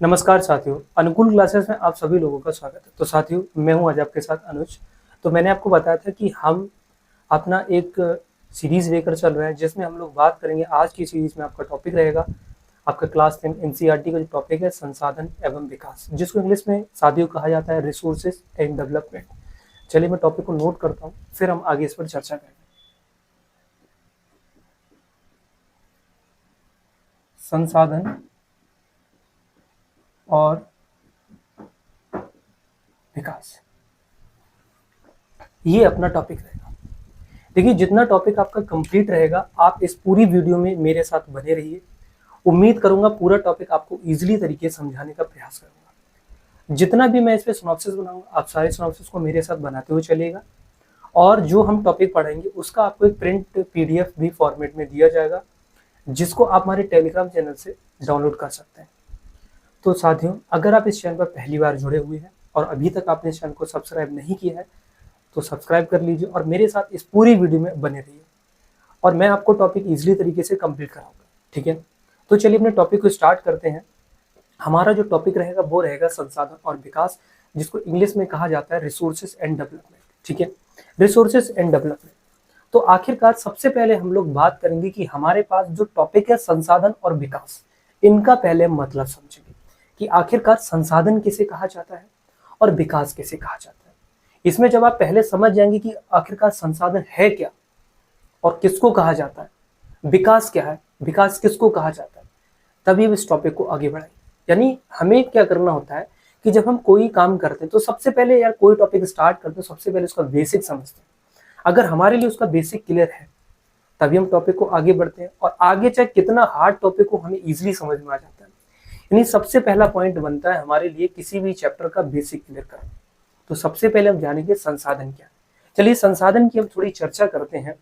नमस्कार साथियों, अनुकूल क्लासेस में आप सभी लोगों का स्वागत है। तो साथियों, मैं हूं आज आपके साथ अनुज। तो मैंने आपको बताया था कि हम अपना एक सीरीज लेकर चल रहे हैं जिसमें हम लोग बात करेंगे। आज की सीरीज में आपका टॉपिक रहेगा आपका क्लास 10 एनसीईआरटी का जो टॉपिक है संसाधन एवं विकास, जिसको इंग्लिश में साथियों कहा जाता है रिसोर्सेज एंड डेवलपमेंट। चलिए मैं टॉपिक को नोट करता हूँ, फिर हम आगे इस पर चर्चा करेंगे। संसाधन और विकास, ये अपना टॉपिक रहेगा। देखिए, जितना टॉपिक आपका कंप्लीट रहेगा, आप इस पूरी वीडियो में मेरे साथ बने रहिए। उम्मीद करूंगा पूरा टॉपिक आपको इजीली तरीके से समझाने का प्रयास करूंगा। जितना भी मैं इस पे सिनॉप्सिस बनाऊंगा, आप सारे सिनॉप्सिस को मेरे साथ बनाते हुए चलिएगा। और जो हम टॉपिक पढ़ेंगे उसका आपको एक प्रिंट पीडीएफ भी फॉर्मेट में दिया जाएगा, जिसको आप हमारे टेलीग्राम चैनल से डाउनलोड कर सकते हैं। तो साथियों, अगर आप इस चैनल पर पहली बार जुड़े हुए हैं और अभी तक आपने इस चैनल को सब्सक्राइब नहीं किया है तो सब्सक्राइब कर लीजिए और मेरे साथ इस पूरी वीडियो में बने रहिए और मैं आपको टॉपिक इजीली तरीके से कंप्लीट कराऊंगा। ठीक है, तो चलिए अपने टॉपिक को स्टार्ट करते हैं। हमारा जो टॉपिक रहेगा वो रहेगा संसाधन और विकास, जिसको इंग्लिश में कहा जाता है रिसोर्सेज एंड डेवलपमेंट। ठीक है, रिसोर्सेज एंड डेवलपमेंट। तो आखिरकार सबसे पहले हम लोग बात करेंगे कि हमारे पास जो टॉपिक है संसाधन और विकास, इनका पहले मतलब समझेंगे कि आखिरकार संसाधन किसे कहा जाता है और विकास किसे कहा जाता है। इसमें जब आप पहले समझ जाएंगे कि आखिरकार संसाधन है क्या और किसको कहा जाता है, विकास क्या है, विकास किसको कहा जाता है, तभी इस टॉपिक को आगे बढ़ाएं। यानी हमें क्या करना होता है कि जब हम कोई काम करते हैं तो सबसे पहले यार कोई टॉपिक स्टार्ट करते हैं, सबसे पहले उसका बेसिक समझते हैं। अगर हमारे लिए उसका बेसिक क्लियर है तभी हम टॉपिक को आगे बढ़ते हैं और आगे चाहे कितना हार्ड टॉपिक हो हमें इजीली समझ में आ जाता है। यानी सबसे पहला पॉइंट बनता है हमारे लिए किसी भी चैप्टर का बेसिक क्लियर करना। तो सबसे पहले हम जानेंगे संसाधन क्या है। चलिए संसाधन की हम थोड़ी चर्चा करते हैं।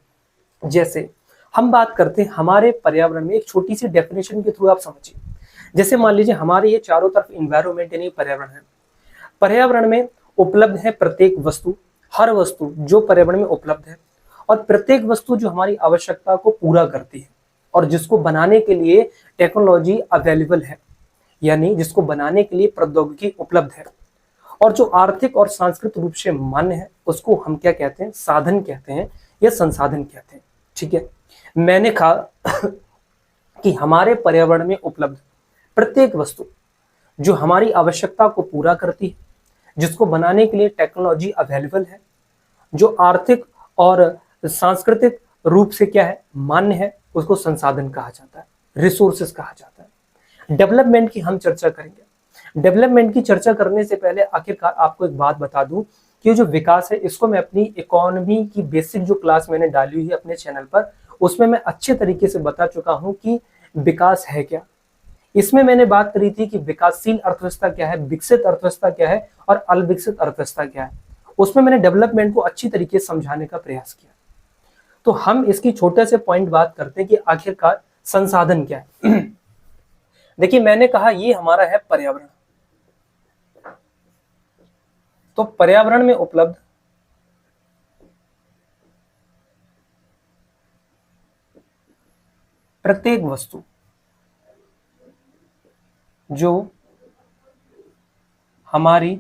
जैसे हम बात करते हैं हमारे पर्यावरण में, एक छोटी सी डेफिनेशन के थ्रू आप समझिए। जैसे मान लीजिए हमारे ये चारों तरफ इन्वायरमेंट यानी पर्यावरण है। पर्यावरण में उपलब्ध है प्रत्येक वस्तु, हर वस्तु जो पर्यावरण में उपलब्ध है और प्रत्येक वस्तु जो हमारी आवश्यकता को पूरा करती है और जिसको बनाने के लिए टेक्नोलॉजी अवेलेबल है, यानी जिसको बनाने के लिए प्रौद्योगिकी उपलब्ध है और जो आर्थिक और सांस्कृतिक रूप से मान्य है, उसको हम क्या कहते हैं, साधन कहते हैं या संसाधन कहते हैं। ठीक है, मैंने कहा कि हमारे पर्यावरण में उपलब्ध प्रत्येक वस्तु जो हमारी आवश्यकता को पूरा करती है, जिसको बनाने के लिए टेक्नोलॉजी अवेलेबल है, जो आर्थिक और सांस्कृतिक रूप से क्या है, मान्य है, उसको संसाधन कहा जाता है, रिसोर्सेस कहा जाता है। डेवलपमेंट की हम चर्चा करेंगे। डेवलपमेंट की चर्चा करने से पहले आखिरकार आपको एक बात बता दूं कि जो विकास है इसको मैं अपनी इकोनॉमी की बेसिक जो क्लास मैंने डाली हुई है अपने चैनल पर, उसमें मैं अच्छे तरीके से बता चुका हूं कि विकास है क्या। इसमें मैंने बात करी थी कि विकासशील अर्थव्यवस्था क्या है, विकसित अर्थव्यवस्था क्या है और अविकसित अर्थव्यवस्था क्या है। उसमें मैंने डेवलपमेंट को अच्छी तरीके से समझाने का प्रयास किया। तो हम इसकी छोटे से पॉइंट बात करते हैं कि आखिरकार संसाधन क्या है। देखिए, मैंने कहा ये हमारा है पर्यावरण। तो पर्यावरण में उपलब्ध प्रत्येक वस्तु जो हमारी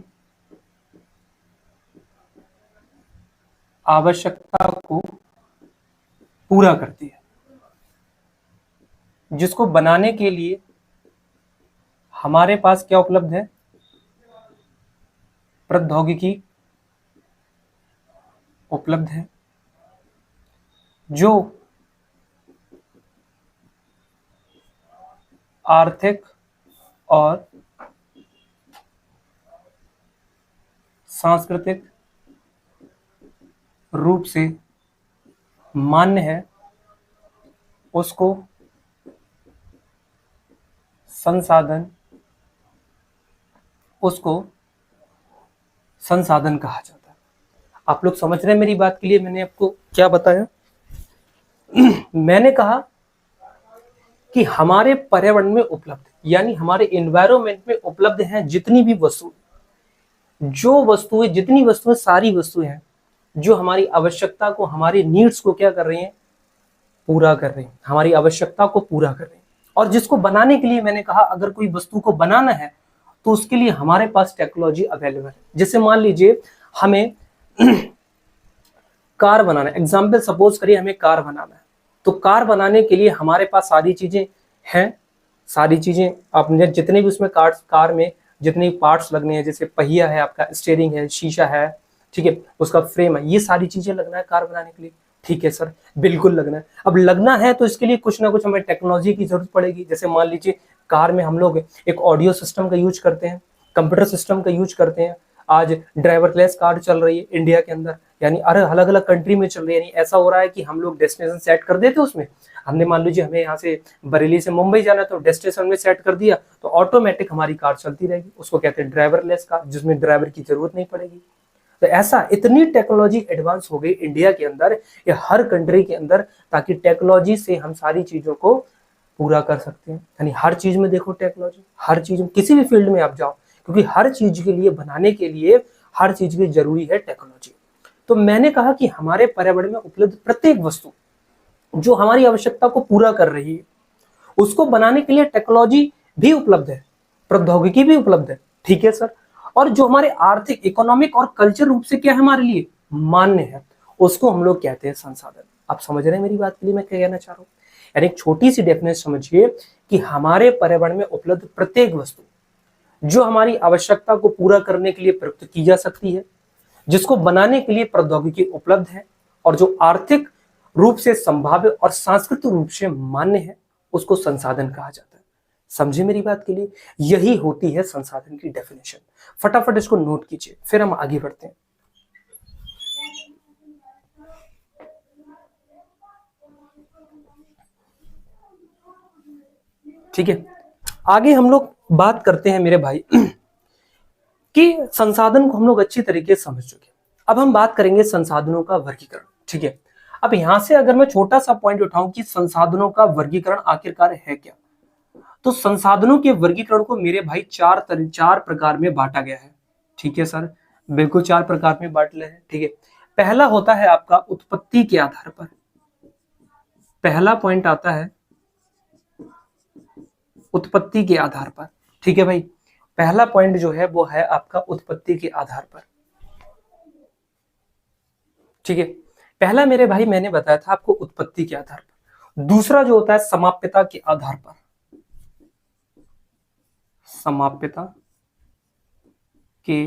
आवश्यकता को पूरा करती है, जिसको बनाने के लिए हमारे पास क्या उपलब्ध है, प्रौद्योगिकी उपलब्ध है, जो आर्थिक और सांस्कृतिक रूप से मान्य है, उसको संसाधन कहा जाता है। आप लोग समझ रहे हैं मेरी बात के लिए मैंने आपको क्या बताया। मैंने कहा कि हमारे पर्यावरण में उपलब्ध यानी हमारे एनवायरनमेंट में उपलब्ध हैं जितनी भी वस्तु, जो वस्तुएं, जितनी वस्तुएं, सारी वस्तुएं हैं जो हमारी आवश्यकता को, हमारी नीड्स को क्या कर रही हैं, पूरा कर रही हैं, हमारी आवश्यकता को पूरा कर रही हैं। और जिसको बनाने के लिए मैंने कहा अगर कोई वस्तु को बनाना है तो उसके लिए हमारे पास टेक्नोलॉजी अवेलेबल है। जैसे मान लीजिए हमें कार बनाना है, एग्जाम्पल सपोज करिए हमें कार बनाना है, तो कार बनाने के लिए हमारे पास सारी चीजें हैं, सारी चीजें आपने जितने भी उसमें कार में जितने पार्ट्स लगने हैं, जैसे पहिया है, आपका स्टीयरिंग है, शीशा है, ठीक है, उसका फ्रेम है, ये सारी चीजें लगना है कार बनाने के लिए। ठीक है सर, बिल्कुल लगना है। अब लगना है तो इसके लिए कुछ ना कुछ हमें टेक्नोलॉजी की जरूरत पड़ेगी। जैसे मान लीजिए कार में हम लोग एक ऑडियो सिस्टम का यूज करते हैं, कंप्यूटर सिस्टम का यूज करते हैं। आज ड्राइवरलेस कार चल रही है इंडिया के अंदर, यानी अलग अलग कंट्री में चल रही है। यानी ऐसा हो रहा है कि हम लोग डेस्टिनेशन सेट कर देते उसमें, हमने मान लीजिए हमें यहाँ से बरेली से मुंबई जाना है, तो डेस्टिनेशन में सेट कर दिया, तो ऑटोमेटिक हमारी कार चलती रहेगी। उसको कहते हैं ड्राइवरलेस कार, जिसमें ड्राइवर की जरूरत नहीं पड़ेगी। तो ऐसा इतनी टेक्नोलॉजी एडवांस हो गई इंडिया के अंदर या हर कंट्री के अंदर, ताकि टेक्नोलॉजी से हम सारी चीजों को पूरा कर सकते हैं। यानी हर चीज में देखो टेक्नोलॉजी, हर चीज में, किसी भी फील्ड में आप जाओ, क्योंकि हर चीज के लिए बनाने के लिए हर चीज की जरूरी है टेक्नोलॉजी। तो मैंने कहा कि हमारे पर्यावरण में उपलब्ध प्रत्येक वस्तु जो हमारी आवश्यकता को पूरा कर रही है, उसको बनाने के लिए टेक्नोलॉजी भी उपलब्ध है, प्रौद्योगिकी भी उपलब्ध है। ठीक है सर। और जो हमारे आर्थिक, इकोनॉमिक और कल्चर रूप से क्या है हमारे लिए मान्य है, उसको हम लोग कहते हैं संसाधन। आप समझ रहे हैं मेरी बात के लिए मैं क्या कहना चाह रहा हूँ? यानी एक छोटी सी डेफिनेशन समझिए कि हमारे पर्यावरण में उपलब्ध प्रत्येक वस्तु जो हमारी आवश्यकता को पूरा करने के लिए प्रयुक्त की जा सकती है, जिसको बनाने के लिए प्रौद्योगिकी उपलब्ध है, और जो आर्थिक रूप से संभाव्य और सांस्कृतिक रूप से मान्य है, उसको संसाधन कहा जाता है। समझे मेरी बात के लिए? यही होती है संसाधन की डेफिनेशन। फटाफट इसको नोट कीजिए, फिर हम आगे बढ़ते हैं। ठीक है, आगे हम लोग बात करते हैं मेरे भाई कि संसाधन को हम लोग अच्छी तरीके से समझ चुके। अब हम बात करेंगे संसाधनों का वर्गीकरण। ठीक है, अब यहां से अगर मैं छोटा सा पॉइंट उठाऊं कि संसाधनों का वर्गीकरण आखिरकार है क्या, तो संसाधनों के वर्गीकरण को मेरे भाई चार प्रकार में बांटा गया है। ठीक है सर, बिल्कुल 4 प्रकार में बांट ले हैं। ठीक है, पहला होता है आपका उत्पत्ति के आधार पर। पहला पॉइंट आता है उत्पत्ति के आधार पर। ठीक है भाई, पहला पॉइंट जो है वो है आपका उत्पत्ति के आधार पर। ठीक है, पहला मेरे भाई मैंने बताया था आपको उत्पत्ति के आधार पर। दूसरा जो होता है समाप्यता के आधार पर। समाप्यता के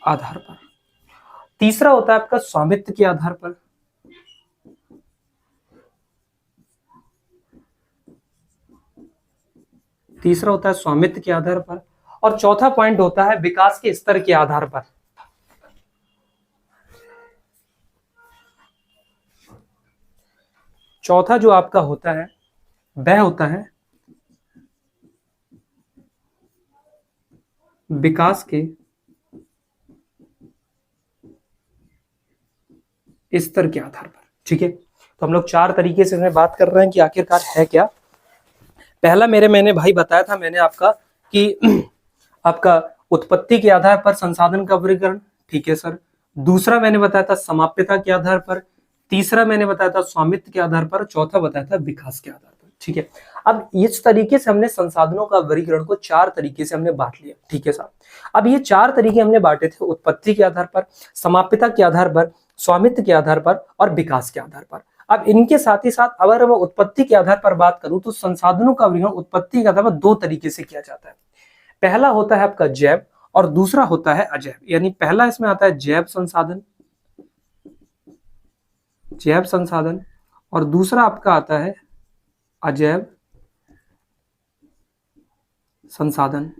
आधार पर। तीसरा होता है आपका स्वामित्व के आधार पर। तीसरा होता है स्वामित्व के आधार पर। और चौथा पॉइंट होता है विकास के स्तर के आधार पर। चौथा जो आपका होता है वह होता है विकास के स्तर के आधार पर। ठीक है, तो हम लोग 4 तरीके से इसमें बात कर रहे हैं कि आखिरकार है क्या। पहला मैंने भाई बताया था मैंने आपका कि आपका उत्पत्ति के आधार पर संसाधन का वर्गीकरण। ठीक है सर। दूसरा मैंने बताया था समाप्यता के आधार पर। तीसरा मैंने बताया था स्वामित्व के आधार पर। चौथा बताया था विकास के आधार पर। ठीक है, अब इस तरीके से हमने संसाधनों का वर्गीकरण को 4 तरीके से हमने बांट लिया। ठीक है साहब, अब ये 4 तरीके हमने बांटे थे उत्पत्ति के आधार पर, समाप्यता के आधार पर, स्वामित्व के आधार पर और विकास के आधार पर। अब इनके साथ ही साथ अगर मैं उत्पत्ति के आधार पर बात करूं तो संसाधनों का वर्गीकरण उत्पत्ति के आधार पर 2 तरीके से किया जाता है। पहला होता है आपका जैव और दूसरा होता है अजैव। यानी पहला इसमें आता है जैव संसाधन, जैव संसाधन, और दूसरा आपका आता है अजैव संसाधन।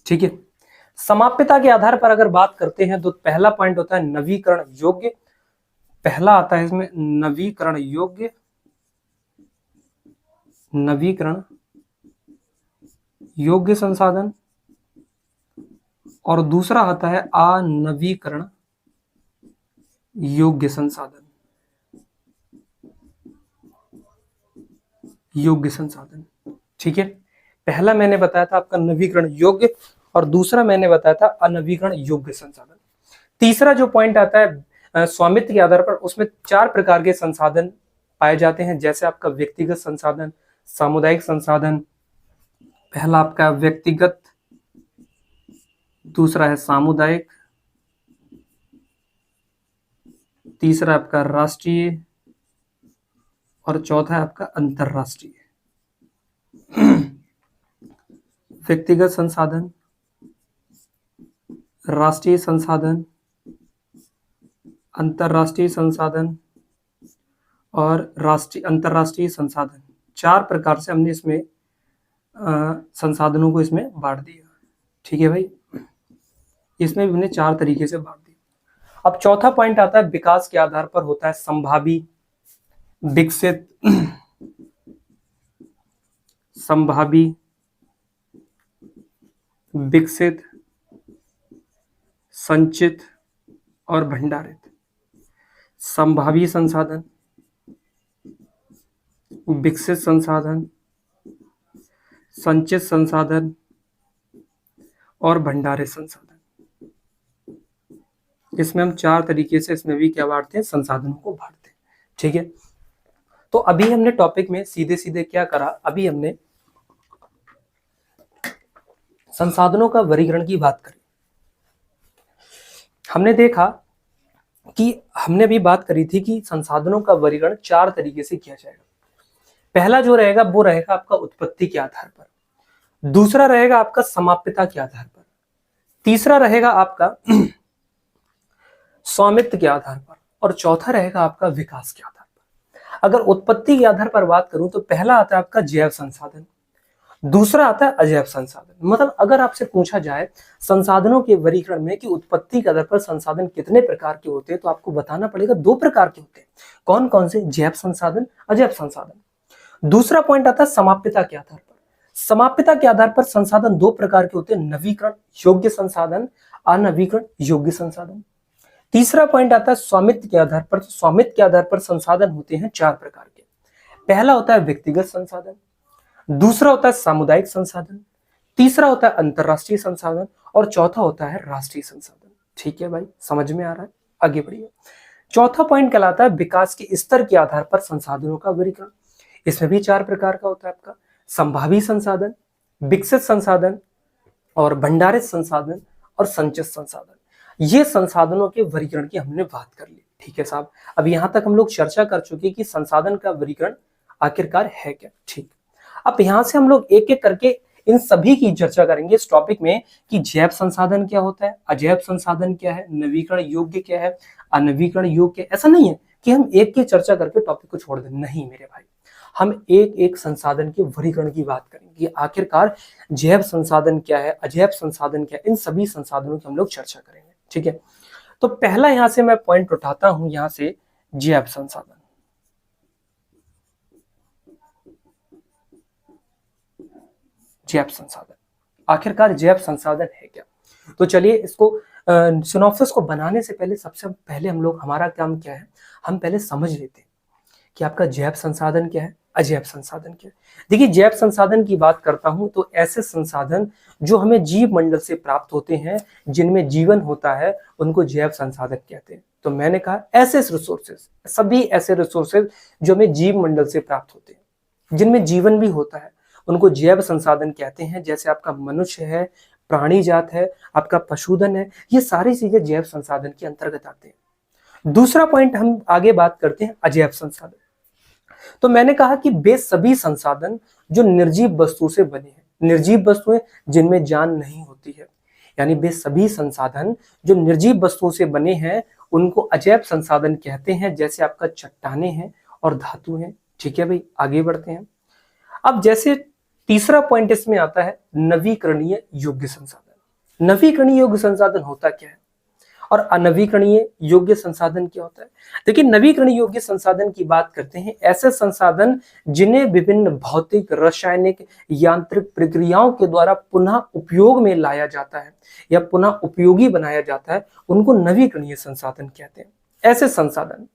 ठीक है, समाप्यता के आधार पर अगर बात करते हैं तो पहला पॉइंट होता है नवीकरण योग्य। पहला आता है इसमें नवीकरण योग्य, नवीकरण योग्य संसाधन, और दूसरा आता है अनवीकरण योग्य संसाधन। योग्य संसाधन। ठीक है, पहला मैंने बताया था आपका नवीकरण योग्य और दूसरा मैंने बताया था अनवीकरण योग्य संसाधन। तीसरा जो पॉइंट आता है स्वामित्व के आधार पर, उसमें 4 प्रकार के संसाधन पाए जाते हैं, जैसे आपका व्यक्तिगत संसाधन, सामुदायिक संसाधन, पहला आपका व्यक्तिगत, दूसरा है सामुदायिक, तीसरा आपका राष्ट्रीय और चौथा है आपका अंतरराष्ट्रीय। व्यक्तिगत संसाधन, राष्ट्रीय संसाधन, अंतरराष्ट्रीय संसाधन और अंतरराष्ट्रीय संसाधन, 4 प्रकार से हमने इसमें संसाधनों को इसमें बांट दिया। ठीक है भाई, इसमें भी हमने 4 तरीके से बांट दिया। अब चौथा पॉइंट आता है विकास के आधार पर होता है संभावी, विकसित, संभावी, विकसित, संचित और भंडारित। संभावी संसाधन, विकसित संसाधन, संचित संसाधन और भंडारित संसाधन। इसमें हम 4 तरीके से इसमें भी क्या बांटते हैं, संसाधनों को बांटते हैं। ठीक है, तो अभी हमने टॉपिक में सीधे सीधे क्या करा, अभी हमने संसाधनों का वर्गीकरण की बात करी। हमने देखा कि हमने भी बात करी थी कि संसाधनों का वर्गीकरण 4 तरीके से किया जाएगा। पहला जो रहेगा वो रहेगा आपका उत्पत्ति के आधार पर, दूसरा रहेगा आपका समाप्यता के आधार पर, तीसरा रहेगा आपका स्वामित्व के आधार पर और चौथा रहेगा आपका विकास के आधार पर। अगर उत्पत्ति के आधार पर बात करूं तो पहला आता है आपका जैव संसाधन, दूसरा आता है अजैव संसाधन। मतलब अगर आपसे पूछा जाए संसाधनों के वर्गीकरण में कि उत्पत्ति के आधार पर संसाधन कितने प्रकार के होते हैं, तो आपको बताना पड़ेगा 2 प्रकार के होते हैं। कौन कौन से? जैव संसाधन, अजैव संसाधन। दूसरा पॉइंट आता है समाप्यता के आधार पर। समाप्यता के आधार पर संसाधन 2 प्रकार के होते हैं, नवीकरण योग्य संसाधन, अनवीकरण योग्य संसाधन। तीसरा पॉइंट आता है स्वामित्व के आधार पर। स्वामित्व के आधार पर संसाधन होते हैं 4 प्रकार के। पहला होता है व्यक्तिगत संसाधन, दूसरा होता है सामुदायिक संसाधन, तीसरा होता है अंतरराष्ट्रीय संसाधन और चौथा होता है राष्ट्रीय संसाधन। ठीक है भाई, समझ में आ रहा है? आगे बढ़िए। चौथा पॉइंट कहलाता है विकास के स्तर के आधार पर संसाधनों का वर्गीकरण। इसमें भी 4 प्रकार का होता है आपका, संभावी संसाधन, विकसित संसाधन और भंडारित संसाधन और संचित संसाधन। ये संसाधनों के वर्गीकरण की हमने बात कर ली। ठीक है साहब, अब यहां तक हम लोग चर्चा कर चुके कि संसाधन का वर्गीकरण आखिरकार है क्या। ठीक, अब यहां से हम लोग एक एक करके इन सभी की चर्चा करेंगे इस टॉपिक में कि जैव संसाधन क्या होता है, अजैव संसाधन क्या है, नवीकरण योग्य क्या है, अनवीकरण योग्य। ऐसा नहीं है कि हम एक की चर्चा करके टॉपिक को छोड़ दें, नहीं मेरे भाई, हम एक एक संसाधन के वर्गीकरण की बात करेंगे। आखिरकार जैव संसाधन क्या है, अजैव संसाधन क्या है, इन सभी संसाधनों की हम लोग चर्चा करेंगे। ठीक है, तो पहला यहां से मैं पॉइंट उठाता हूं, यहां से जैव संसाधन। जैव संसाधन, आखिरकार जैव संसाधन है क्या? तो चलिए इसको सिनॉप्सिस को बनाने से पहले सबसे पहले हम लोग, हमारा काम क्या है, हम पहले समझ लेते हैं कि आपका जैव संसाधन क्या है, अजैव संसाधन क्या है। देखिए, जैव संसाधन की बात करता हूं तो ऐसे संसाधन जो हमें जीव मंडल से प्राप्त होते हैं, जिनमें जीवन होता है, उनको जैव संसाधन कहते हैं। तो मैंने कहा ऐसे रिसोर्सेज, सभी ऐसे रिसोर्सेज जो हमें जीव मंडल से प्राप्त होते हैं, जिनमें जीवन भी होता है, उनको जैव संसाधन कहते हैं। जैसे आपका मनुष्य है, प्राणी जात है, आपका पशुधन है, ये सारी चीजें जैव संसाधन के अंतर्गत आते हैं। दूसरा पॉइंट हम आगे बात करते हैं अजैव संसाधन। तो मैंने कहा कि वे सभी संसाधन जो निर्जीव वस्तु से बने हैं, निर्जीव वस्तुएं जिनमें जान नहीं होती है, यानी वे सभी संसाधन जो निर्जीव वस्तुओं से बने हैं, उनको अजैव संसाधन कहते हैं। जैसे आपका चट्टाने हैं और धातु हैं। ठीक है भाई, आगे बढ़ते हैं। अब जैसे तीसरा पॉइंट इसमें आता है नवीकरणीय योग्य संसाधन। नवीकरणीय योग्य संसाधन होता क्या है और अनवीकरणीय योग्य संसाधन क्या होता है? देखिए, नवीकरणीय योग्य संसाधन की बात करते हैं ऐसे संसाधन जिन्हें विभिन्न भौतिक, रासायनिक, यांत्रिक प्रक्रियाओं के द्वारा पुनः उपयोग में लाया जाता है या पुनः उपयोगी बनाया जाता है, उनको नवीकरणीय संसाधन कहते हैं। ऐसे संसाधन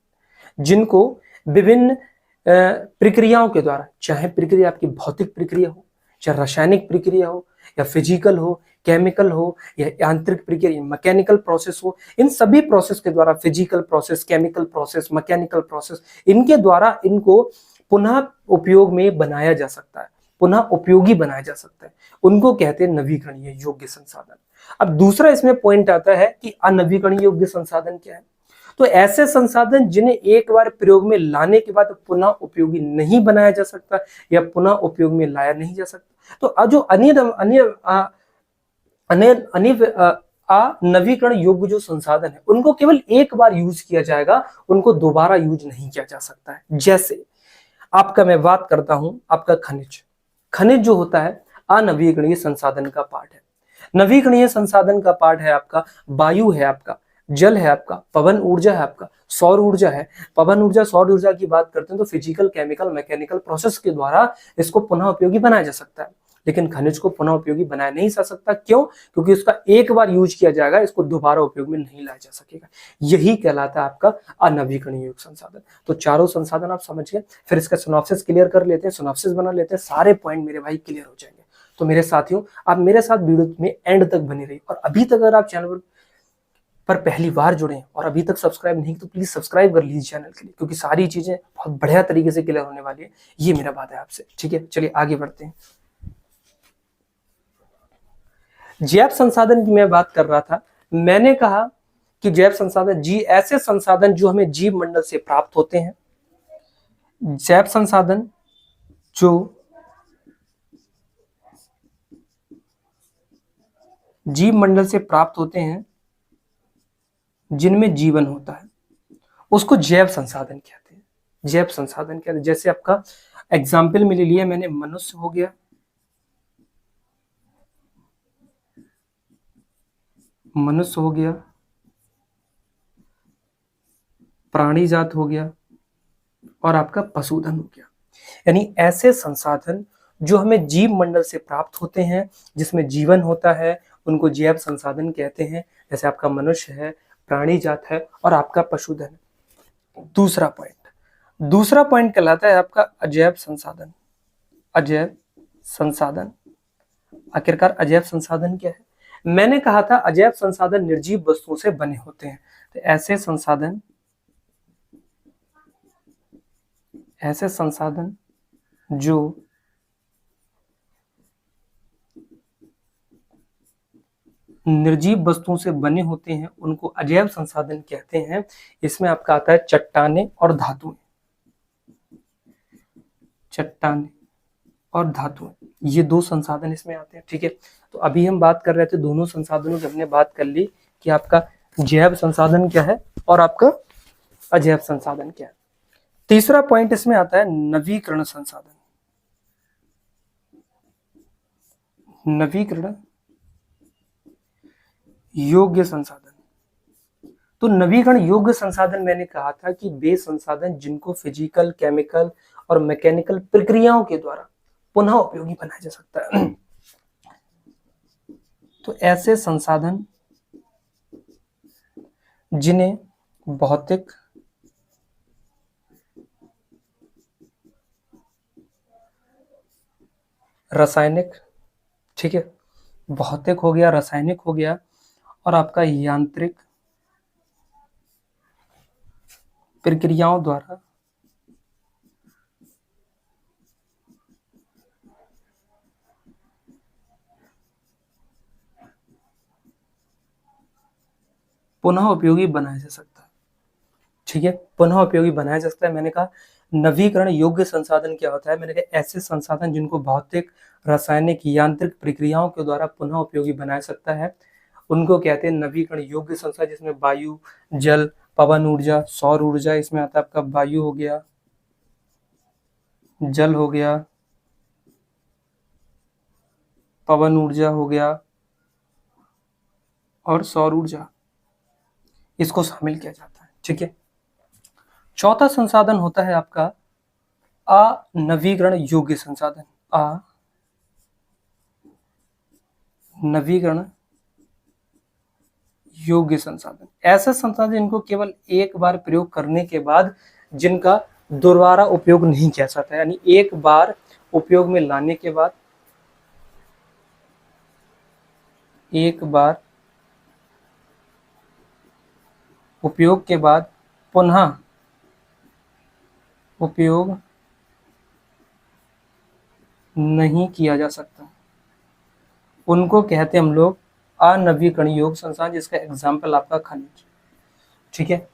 जिनको विभिन्न प्रक्रियाओं के द्वारा, चाहे प्रक्रिया आपकी भौतिक प्रक्रिया हो, चाहे रासायनिक प्रक्रिया हो, या फिजिकल हो, केमिकल हो, या यांत्रिक प्रक्रिया मैकेनिकल प्रोसेस हो, इन सभी प्रोसेस के द्वारा, physical process, chemical process, mechanical process, इनके द्वारा इनको पुनः उपयोग में बनाया जा सकता है, पुनः उपयोगी बनाया जा सकता है, उनको कहते हैं नवीकरणीय योग्य संसाधन। अब दूसरा इसमें पॉइंट आता है कि अनवीकरणीय योग्य संसाधन क्या है। तो ऐसे संसाधन जिन्हें एक बार प्रयोग में लाने के बाद पुनः उपयोगी नहीं बनाया जा सकता या पुनः उपयोग में लाया नहीं जा सकता। तो जो नवीकरण योग्य जो संसाधन है उनको केवल एक बार यूज किया जाएगा, उनको दोबारा यूज नहीं किया जा सकता है। जैसे आपका मैं बात करता हूं आपका खनिज। खनिज जो होता है अनवीकरणीय संसाधन का पार्ट है। नवीकरणीय संसाधन का पार्ट है आपका वायु है, आपका जल है, आपका पवन ऊर्जा है, आपका सौर ऊर्जा है। पवन ऊर्जा सौर ऊर्जा की बात करते हैं तो फिजिकल केमिकल मैकेनिकल प्रोसेस के द्वारा इसको पुनः उपयोगी बनाया जा सकता है, लेकिन खनिज को पुनः उपयोगी बनाया नहीं जा सकता। क्यों? क्योंकि उसका एक बार यूज किया जाएगा, इसको दोबारा उपयोग में नहीं लाया जा सकेगा। यही कहलाता है आपका अनवीकरणीय योग्य संसाधन। तो चारों संसाधन आप समझ गए। फिर इसका सिनॉप्सिस क्लियर कर लेते हैं, सिनॉप्सिस बना लेते हैं, सारे पॉइंट मेरे भाई क्लियर हो जाएंगे। तो मेरे साथियों, आप मेरे साथ वीडियो में एंड तक बने रहिए, और अभी तक अगर आप चैनल पर पहली बार जुड़े हैं और अभी तक सब्सक्राइब नहीं तो प्लीज सब्सक्राइब कर लीजिए चैनल के लिए, क्योंकि सारी चीजें बहुत बढ़िया तरीके से क्लियर होने वाली है। ये मेरा वादा है आपसे। ठीक है, चलिए आगे बढ़ते हैं। जैव संसाधन की मैं बात कर रहा था। मैंने कहा कि जैव संसाधन ऐसे संसाधन जो हमें जीव मंडल से प्राप्त होते हैं। जैव संसाधन जो जीव मंडल से प्राप्त होते हैं, जिनमें जीवन होता है, उसको जैव संसाधन कहते हैं। जैव संसाधन कहते हैं। जैसे आपका एग्जाम्पल में ले लिया मैंने, मनुष्य हो गया, मनुष्य हो गया, प्राणी जात हो गया, और आपका पशुधन हो गया। यानी ऐसे संसाधन जो हमें जीव मंडल से प्राप्त होते हैं, जिसमें जीवन होता है, उनको जैव संसाधन कहते हैं। जैसे आपका मनुष्य है, प्राणी जात है, और आपका पशुधन। दूसरा पॉइंट कहलाता है आपका अजैव संसाधन। अजैव संसाधन, आखिरकार अजैव संसाधन क्या है? मैंने कहा था अजैव संसाधन निर्जीव वस्तुओं से बने होते हैं। तो ऐसे संसाधन जो निर्जीव वस्तुओं से बने होते हैं उनको अजैव संसाधन कहते हैं। इसमें आपका आता है चट्टाने और धातुएं। चट्टाने और धातुएं, ये दो संसाधन इसमें आते हैं। ठीक है, तो अभी हम बात कर रहे थे दोनों संसाधनों की, हमने बात कर ली कि आपका जैव संसाधन क्या है और आपका अजैव संसाधन क्या है। तीसरा पॉइंट इसमें आता है नवीकरण संसाधन। नवीकरण योग्य संसाधन। तो नवीकरण योग्य संसाधन मैंने कहा था कि वे संसाधन जिनको फिजिकल केमिकल और मैकेनिकल प्रक्रियाओं के द्वारा पुनः उपयोगी बनाया जा सकता है। तो ऐसे संसाधन जिन्हें भौतिक, रासायनिक, ठीक है, भौतिक हो गया, रासायनिक हो गया, और आपका यांत्रिक प्रक्रियाओं द्वारा पुनः उपयोगी बनाया जा सकता है। ठीक है, पुनः उपयोगी बनाया जा सकता है। मैंने कहा नवीकरण योग्य संसाधन क्या होता है? मैंने कहा ऐसे संसाधन जिनको भौतिक, रासायनिक, यांत्रिक प्रक्रियाओं के द्वारा पुनः उपयोगी बनाया सकता है, उनको कहते हैं नवीकरण योग्य संसाधन, जिसमें वायु, जल, पवन ऊर्जा, सौर ऊर्जा, इसमें आता है आपका वायु हो गया, जल हो गया, पवन ऊर्जा हो गया, और सौर ऊर्जा, इसको शामिल किया जाता है। ठीक है, चौथा संसाधन होता है आपका अनवीकरण योग्य संसाधन। अनवीकरण योग्य संसाधन, ऐसे संसाधन जिनको केवल एक बार प्रयोग करने के बाद जिनका दोबारा उपयोग नहीं किया जाता है, यानी एक बार उपयोग में लाने के बाद, एक बार उपयोग के बाद पुनः उपयोग नहीं किया जा सकता, उनको कहते हैं हम लोग अनवीकरणीय योग्य संसाधन, जिसका एग्जाम्पल आपका खनिज। ठीक है,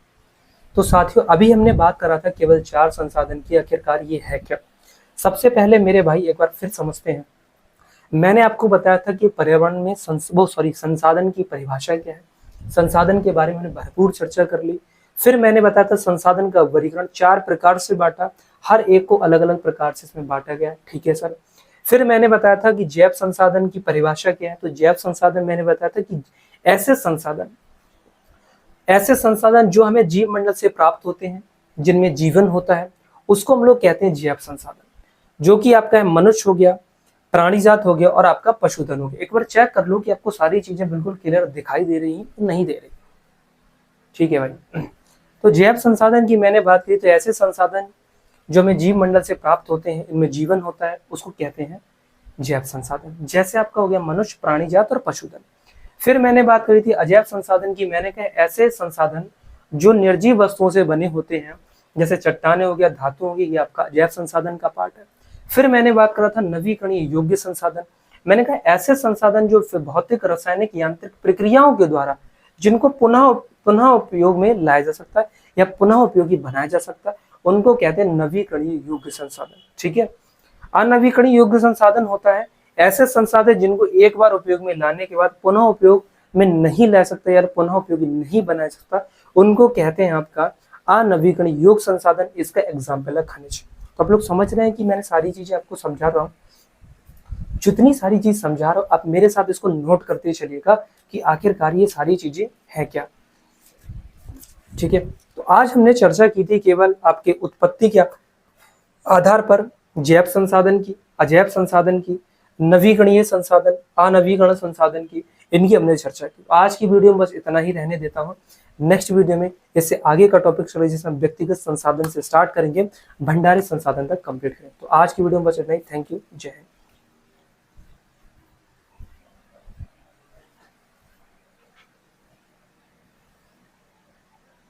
तो साथियों अभी हमने बात करा था केवल 4 संसाधन की, आखिरकार ये है क्या। सबसे पहले मेरे भाई एक बार फिर समझते हैं। मैंने आपको बताया था कि पर्यावरण में संसाधन की परिभाषा क्या है, संसाधन के बारे में मैंने भरपूर चर्चा कर ली। फिर मैंने बताया था संसाधन का वर्गीकरण 4 प्रकार से बांटा, हर एक को अलग अलग प्रकार से इसमें बांटा गया है। ठीक है सर। फिर मैंने बताया था कि जैव संसाधन की परिभाषा क्या है, तो जैव संसाधन मैंने बताया था कि ऐसे संसाधन जो हमें जीव मंडल से प्राप्त होते हैं, जिनमें जीवन होता है, उसको हम लोग कहते हैं जैव संसाधन, जो कि आपका मनुष्य हो गया, प्राणी जात हो गया और आपका पशुधन हो गया। एक बार चेक कर लो कि आपको सारी चीजें बिल्कुल क्लियर दिखाई दे रही हैं, नहीं दे रही। ठीक है भाई। तो जैव संसाधन की मैंने बात की, तो ऐसे संसाधन जो हमें जीव मंडल से प्राप्त होते हैं, इनमें जीवन होता है, उसको कहते हैं जैव संसाधन। जैसे आपका हो गया मनुष्य, प्राणी जात और पशुधन। फिर मैंने बात करी थी अजैव संसाधन की, मैंने कहा ऐसे संसाधन जो निर्जीव वस्तुओं से बने होते हैं, जैसे चट्टाने हो गया, धातु होगी, ये आपका अजैव संसाधन का पार्ट है। फिर मैंने बात करा था नवीकरणीय योग्य संसाधन। मैंने कहा ऐसे संसाधन जो भौतिक, रासायनिक, यांत्रिक प्रक्रियाओं के द्वारा जिनको पुनः उपयोग में लाया जा सकता है या पुनः उपयोगी बनाया जा सकता है, उनको कहते हैं नवीकरणीय योग्य संसाधन। ठीक है। अनवीकरणीय योग्य संसाधन होता है ऐसे संसाधन जिनको एक बार उपयोग में लाने के बाद पुनः उपयोग में नहीं ला सकता या पुनः उपयोगी नहीं बनाया सकता, उनको कहते हैं आपका अनवीकरणीय योग्य संसाधन। इसका एग्जाम्पल है खनिज। तो आप लोग समझ रहे हैं कि मैंने सारी चीजें आपको समझा रहा हूँ। जितनी सारी चीज समझा रहा हूँ आप मेरे साथ इसको नोट करते चलिएगा कि आखिरकार ये सारी चीजें हैं क्या। ठीक है। तो आज हमने चर्चा की थी केवल आपके उत्पत्ति के आधार पर जैव संसाधन की, अजैव संसाधन की, नवीकरणीय संसाधन, अनवीकरण संसाधन की, इनकी हमने चर्चा की। आज की वीडियो में बस इतना ही रहने देता हूँ। नेक्स्ट वीडियो में इससे आगे का टॉपिक चले, जिसमें हम व्यक्तिगत संसाधन से स्टार्ट करेंगे, भंडारित संसाधन तक कंप्लीट करें। तो आज की वीडियो में बस इतना ही। Thank you. जय हिंद।